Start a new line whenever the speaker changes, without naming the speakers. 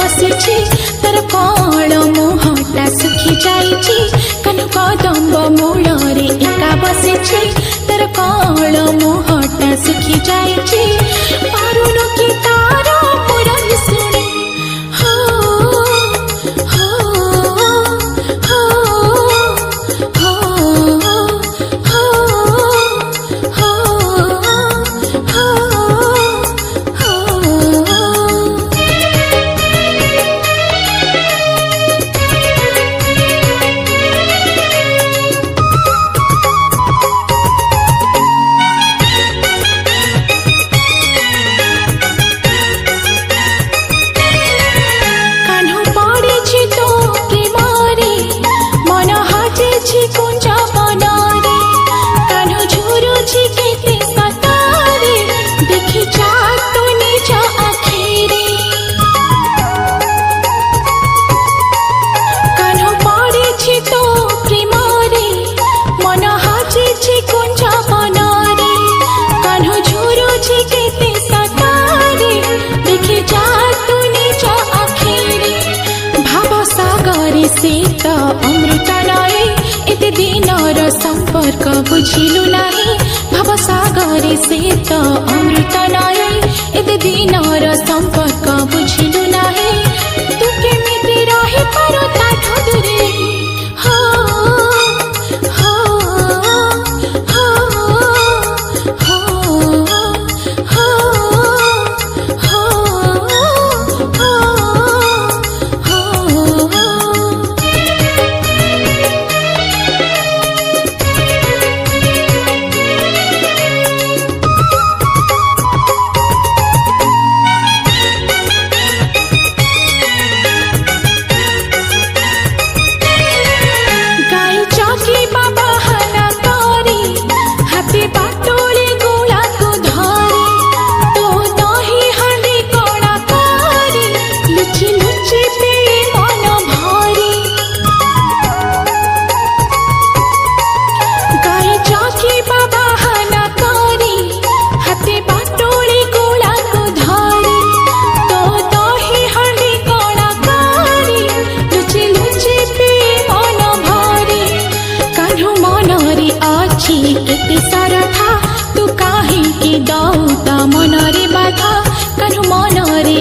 बसिछि तर कण मुहटा सुखी जाइछि कान्हु कदम्ब मूलरे एका बसिछि तर कण मुहटा सुखी जाइछि पारुन कि तार मुरली सुनी से तो अमृत नाई एते दिनर संपर्क बुझिलु नाही भव सागर से तो अमृत नाई एते दिनर संपर्क बुझिलु नाही तू केमिति रहि पारो ताठो दूरे हो हो हो हो तू काहे की दौता मनरे बाधा कान्हु मनरे